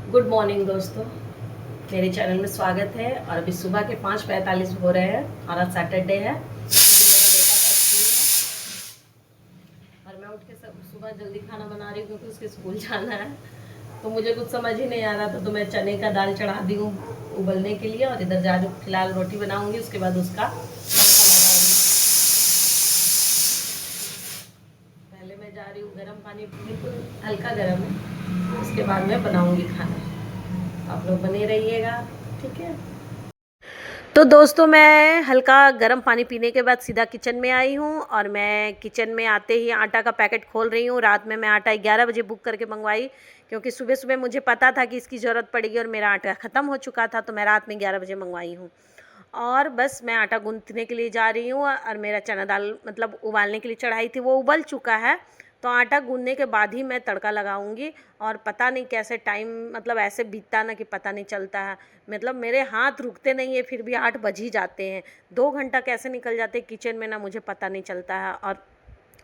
Good morning दोस्तों, मेरे channel में स्वागत है। और अभी सुबह के 5:45 हो रहे हैं और आज सैटरडे है, मेरे बेटा का स्कूल है। और मैं उठ के सुबह जल्दी खाना बना रही हूँ क्योंकि उसके स्कूल जाना है। तो मुझे कुछ समझ ही नहीं आ रहा था, तो मैं चने का दाल चढ़ा दी हूँ उबलने के लिए। और इधर जा फिलहाल रोटी बनाऊँगी, उसके बाद उसका पहले मैं जा रही हूँ गर्म पानी, बिल्कुल हल्का गर्म है, उसके बाद मैं बनाऊँगी खाना। आप लोग बने रहिएगा, ठीक है। तो दोस्तों, मैं हल्का गर्म पानी पीने के बाद सीधा किचन में आई हूँ। और मैं किचन में आते ही आटा का पैकेट खोल रही हूँ। रात में मैं आटा 11 बजे बुक करके मंगवाई, क्योंकि सुबह सुबह मुझे पता था कि इसकी ज़रूरत पड़ेगी और मेरा आटा ख़त्म हो चुका था, तो मैं रात में 11 बजे मंगवाई हूँ। और बस मैं आटा गूँथने के लिए जा रही हूँ। और मेरा चना दाल मतलब उबालने के लिए चढ़ाई थी, वो उबल चुका है। तो आटा गूँथने के बाद ही मैं तड़का लगाऊंगी। और पता नहीं कैसे टाइम मतलब ऐसे बीतता ना कि पता नहीं चलता है। मतलब मेरे हाथ रुकते नहीं है, फिर भी 8 बज ही जाते हैं। 2 घंटा कैसे निकल जाते हैं किचन में ना, मुझे पता नहीं चलता है। और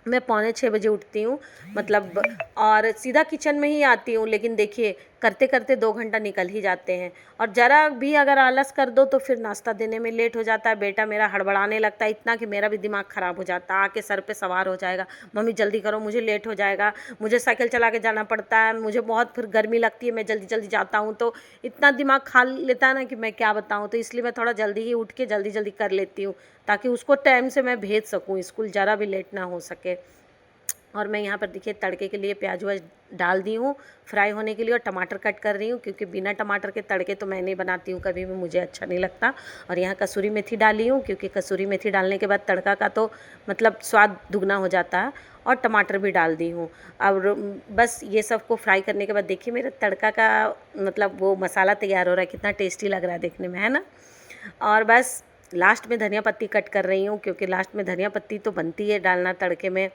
मैं 5:45 बजे उठती हूँ मतलब, और सीधा किचन में ही आती हूँ। लेकिन देखिए, करते करते 2 घंटा निकल ही जाते हैं। और ज़रा भी अगर आलस कर दो तो फिर नाश्ता देने में लेट हो जाता है। बेटा मेरा हड़बड़ाने लगता है इतना कि मेरा भी दिमाग ख़राब हो जाता है। आके सर पे सवार हो जाएगा, मम्मी जल्दी करो, मुझे लेट हो जाएगा। मुझे साइकिल चला के जाना पड़ता है, मुझे बहुत फिर गर्मी लगती है, मैं जल्दी जल्दी जाता हूँ तो इतना दिमाग खा लेता है ना कि मैं क्या बताऊँ। तो इसलिए मैं थोड़ा जल्दी ही उठ के जल्दी जल्दी कर लेती हूँ, ताकि उसको टाइम से मैं भेज सकूँ स्कूल, ज़रा भी लेट ना हो सके। और मैं यहाँ पर देखिए तड़के के लिए प्याज व्याज डाल दी हूँ फ्राई होने के लिए, और टमाटर कट कर रही हूँ, क्योंकि बिना टमाटर के तड़के तो मैं नहीं बनाती हूँ कभी भी, मुझे अच्छा नहीं लगता। और यहाँ कसूरी मेथी डाली हूँ, क्योंकि कसूरी मेथी डालने के बाद तड़का का तो मतलब स्वाद दुगना हो जाता है। और टमाटर भी डाल दी हूँ। और बस ये सब को फ्राई करने के बाद देखिए मेरा तड़का का मतलब वो मसाला तैयार हो रहा है, कितना टेस्टी लग रहा है देखने में, है ना। और बस लास्ट में धनिया पत्ती कट कर रही हूँ, क्योंकि लास्ट में धनिया पत्ती तो बनती है डालना तड़के में,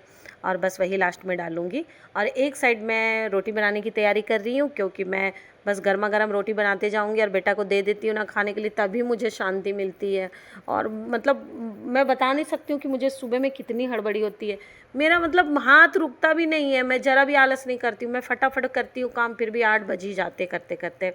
और बस वही लास्ट में डालूँगी। और एक साइड मैं रोटी बनाने की तैयारी कर रही हूँ, क्योंकि मैं बस गर्मा गर्म रोटी बनाते जाऊँगी और बेटा को दे देती हूँ ना खाने के लिए, तभी मुझे शांति मिलती है। और मतलब मैं बता नहीं सकती हूँ कि मुझे सुबह में कितनी हड़बड़ी होती है। मेरा मतलब हाथ रुकता भी नहीं है, मैं ज़रा भी आलस नहीं करती हूँ, मैं फटाफट करती हूँ काम, फिर भी 8 बज ही जाते करते करते।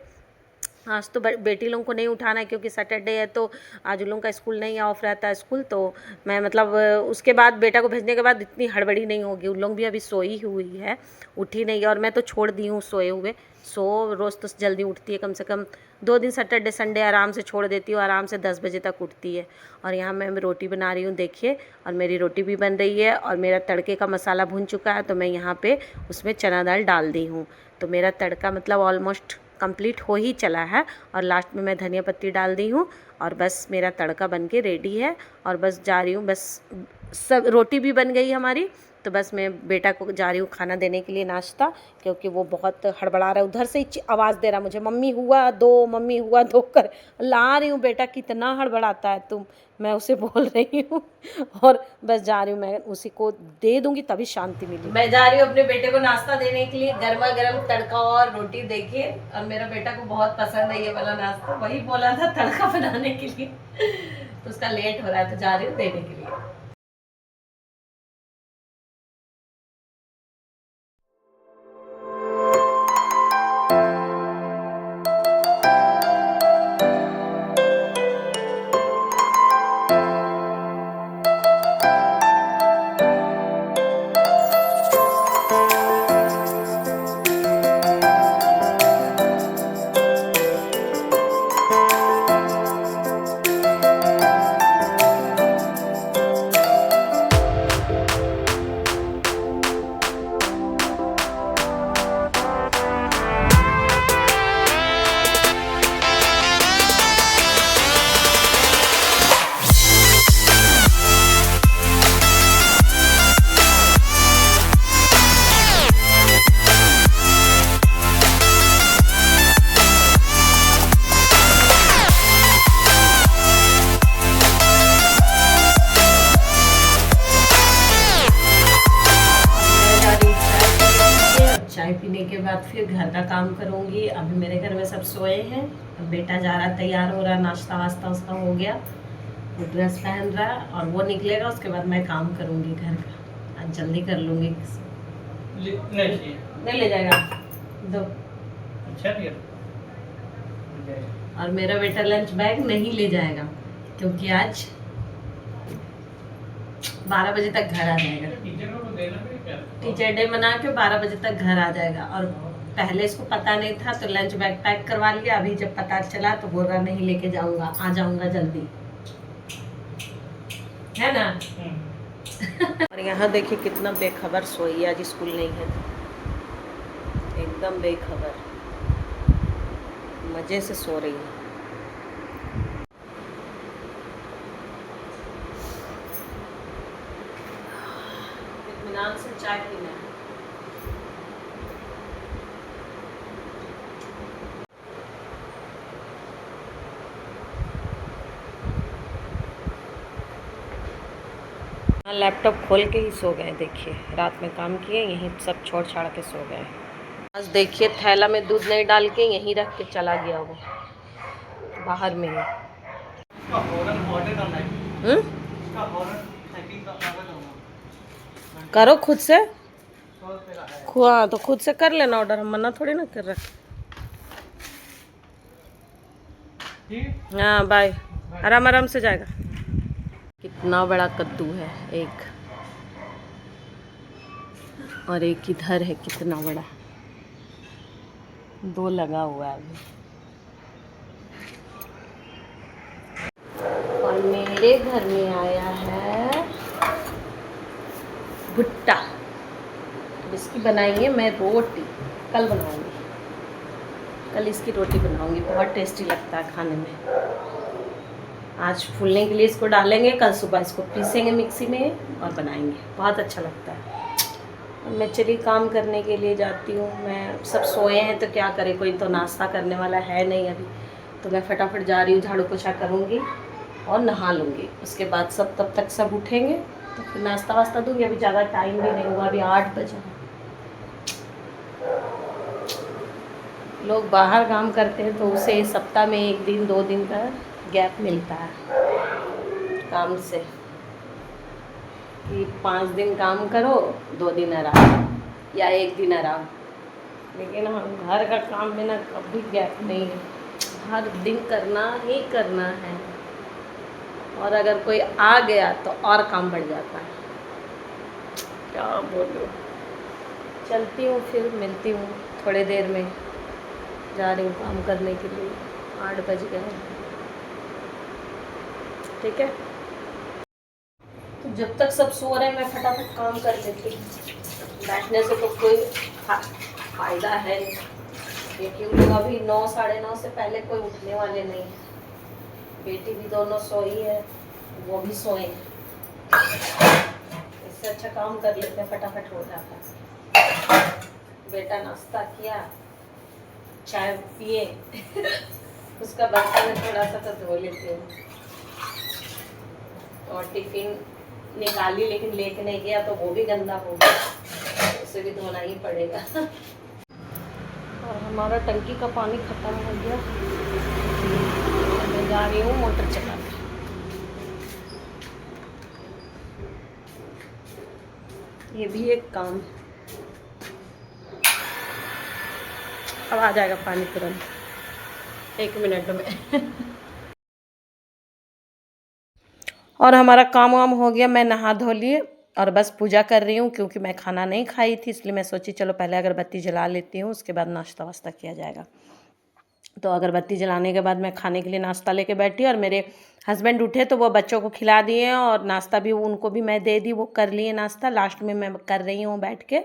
आज तो बेटी लोगों को नहीं उठाना है, क्योंकि सैटरडे है, तो आज उन लोगों का स्कूल नहीं ऑफ रहता है स्कूल। तो मैं मतलब उसके बाद बेटा को भेजने के बाद इतनी हड़बड़ी नहीं होगी। उन लोग भी अभी सोई हुई है, उठी नहीं है, और मैं तो छोड़ दी हूँ सोए हुए। रोज़ तो जल्दी उठती है, कम से कम 2 दिन सैटरडे संडे आराम से छोड़ देती हूँ, आराम से 10 बजे तक उठती है। और यहाँ मैं रोटी बना रही हूँ देखिए, और मेरी रोटी भी बन रही है, और मेरा तड़के का मसाला भुन चुका है। तो मैं यहाँ पे उसमें चना दाल डाल दी हूँ। तो मेरा तड़का मतलब ऑलमोस्ट कंप्लीट हो ही चला है। और लास्ट में मैं धनिया पत्ती डाल दी हूँ, और बस मेरा तड़का बन के रेडी है। और बस जा रही हूँ, बस सब रोटी भी बन गई हमारी। तो बस मैं बेटा को जा रही हूँ खाना देने के लिए, नाश्ता, क्योंकि वो बहुत हड़बड़ा रहा है, उधर से ही आवाज़ दे रहा मुझे, मम्मी हुआ दो, मम्मी हुआ दो कर ला रही हूँ। बेटा कितना हड़बड़ाता है तुम, मैं उसे बोल रही हूँ। और बस जा रही हूँ, मैं उसी को दे दूँगी तभी शांति मिलेगी। मैं जा रही हूँ अपने बेटे को नाश्ता देने के लिए, गर्मा गर्म तड़का और रोटी देखिए। और मेरा बेटा को बहुत पसंद है ये वाला नाश्ता, वही बोला था तड़का बनाने के लिए। तो उसका लेट हो रहा है, तो जा रही हूँ देने के लिए। चाय पीने के बाद फिर घर का काम करूँगी। अभी मेरे घर में सब सोए हैं, अब बेटा जा रहा तैयार हो रहा, नाश्ता वास्ता उसका हो गया, वो ड्रेस पहन रहा है, और वो निकलेगा, उसके बाद मैं काम करूँगी घर का। आज जल्दी कर लूँगी। नहीं ले जाएगा दो। अच्छा और मेरा बेटा लंच बैग नहीं ले जाएगा क्योंकि आज 12 बजे तक घर आ जाएगा। टीचर डे मना के 12 बजे तक घर आ जाएगा। और पहले इसको पता नहीं था तो लंच बैग पैक करवा लिया। अभी जब पता चला तो बोल रहा नहीं लेके जाऊंगा, आ जाऊंगा जल्दी, है ना। और यहाँ देखिए कितना बेखबर सोई, आज स्कूल नहीं है, एकदम बेखबर, मजे से सो रही है। इत्मीनान से चाय पीना है। लैपटॉप खोल के ही सो गए, देखिए रात में काम किए, यहीं सब छोड़ छाड़ के सो गए। आज देखिए थैला में दूध नहीं डाल के यहीं रख के चला गया वो, बाहर में ही। करो खुद से, हाँ तो खुद से कर लेना ऑर्डर, हम मना थोड़ी ना कर रखे। हाँ बाय, आराम आराम से जाएगा। कितना बड़ा कद्दू है एक, और एक इधर है कितना बड़ा, 2 लगा हुआ है अभी। और मेरे घर में आया है भुट्टा, इसकी बनाएंगे मैं रोटी, कल बनाऊंगी, कल इसकी रोटी बनाऊंगी, बहुत टेस्टी लगता है खाने में। आज फूलने के लिए इसको डालेंगे, कल सुबह इसको पीसेंगे मिक्सी में और बनाएंगे, बहुत अच्छा लगता है। मैं चलिए काम करने के लिए जाती हूँ, मैं सब सोए हैं तो क्या करे, कोई तो नाश्ता करने वाला है नहीं अभी, तो मैं फटाफट जा रही हूँ, झाड़ू पोछा करूँगी और नहा लूँगी। उसके बाद सब तब तक सब उठेंगे तो फिर नाश्ता वास्ता दूँगी। अभी ज़्यादा टाइम भी नहीं हुआ, अभी 8 बजे। लोग बाहर काम करते हैं तो उसे सप्ताह में 1 दिन 2 दिन का गैप मिलता है काम से, कि 5 दिन काम करो 2 दिन आराम या 1 दिन आराम। लेकिन हम घर का काम में ना कभी गैप नहीं है, हर दिन करना ही करना है। और अगर कोई आ गया तो और काम बढ़ जाता है, क्या बोलूं। चलती हूँ, फिर मिलती हूँ थोड़ी देर में, जा रही हूँ काम करने के लिए, 8 बज गए, ठीक है। तो जब तक सब सो रहे हैं मैं फटाफट काम कर लेती हूँ, बैठने से तो कोई फायदा है नहीं, क्योंकि उन लोग अभी 9 साढ़े 9 से पहले कोई उठने वाले नहीं है। बेटी भी दोनों सोई है, वो भी सोए, इससे अच्छा काम कर लेते हैं, फटाफट हो जाता है। बेटा नाश्ता किया, चाय पिए उसका बर्तन थोड़ा सा तो धो लेते हैं, और टिफिन निकाली लेकिन लेके नहीं गया तो वो भी गंदा हो गया, उसे भी धोना ही पड़ेगा। और हमारा टंकी का पानी ख़त्म हो गया, मैं जा रही हूँ मोटर चला के। ये भी एक काम, अब आ जाएगा पानी तुरंत 1 मिनट में। और हमारा काम वाम हो गया, मैं नहा धो लिए और बस पूजा कर रही हूँ, क्योंकि मैं खाना नहीं खाई थी, इसलिए मैं सोची चलो पहले अगरबत्ती जला लेती हूँ, उसके बाद नाश्ता वास्ता किया जाएगा। तो अगरबत्ती जलाने के बाद मैं खाने के लिए नाश्ता लेके बैठी, और मेरे हस्बैंड उठे तो वो बच्चों को खिला दिए, और नाश्ता भी उनको भी मैं दे दी, वो कर लिए नाश्ता। लास्ट में मैं कर रही हूँ बैठ के,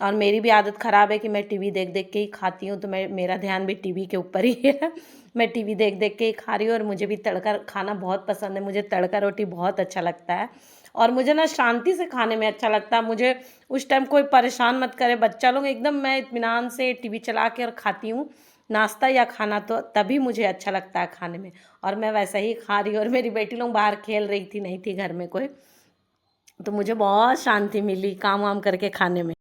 और मेरी भी आदत ख़राब है कि मैं टीवी देख देख के ही खाती हूँ, तो मेरा ध्यान भी टीवी के ऊपर ही है। मैं टीवी देख देख के ही खा रही हूँ, और मुझे भी तड़का खाना बहुत पसंद है, मुझे तड़का रोटी बहुत अच्छा लगता है, और मुझे ना शांति से खाने में अच्छा लगता है। मुझे उस टाइम कोई परेशान मत करे, बच्चा लोग, एकदम मैं इत्मीनान से टीवी चला के और खाती हूँ नाश्ता या खाना, तो तभी मुझे अच्छा लगता है खाने में, और मैं वैसा ही खा रही हूँ। और मेरी बेटी लोग बाहर खेल रही थी, नहीं थी घर में कोई, तो मुझे बहुत शांति मिली काम वाम करके खाने में।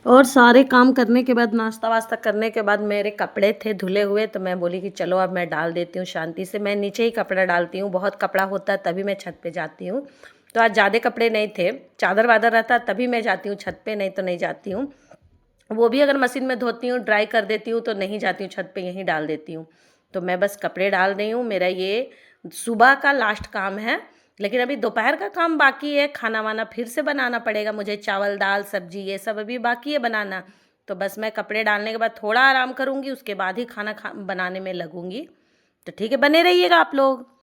और सारे काम करने के बाद, नाश्ता वास्ता करने के बाद, मेरे कपड़े थे धुले हुए, तो मैं बोली कि चलो अब मैं डाल देती हूँ शांति से। मैं नीचे ही कपड़ा डालती हूँ, बहुत कपड़ा होता है तभी मैं छत पे जाती हूँ। तो आज ज़्यादा कपड़े नहीं थे, चादर वादर रहता तभी मैं जाती हूँ छत पे, नहीं तो नहीं जाती हूँ। वो भी अगर मशीन में धोती हूँ, ड्राई कर देती हूँ तो नहीं जाती हूँ छत पे, यहीं डाल देती हूँ। तो मैं बस कपड़े डाल रही हूँ। मेरा ये सुबह का लास्ट काम है, लेकिन अभी दोपहर का काम बाकी है। खाना वाना फिर से बनाना पड़ेगा मुझे, चावल दाल सब्जी ये सब अभी बाकी है बनाना। तो बस मैं कपड़े डालने के बाद थोड़ा आराम करूँगी, उसके बाद ही खाना बनाने में लगूंगी। तो ठीक है, बने रहिएगा आप लोग।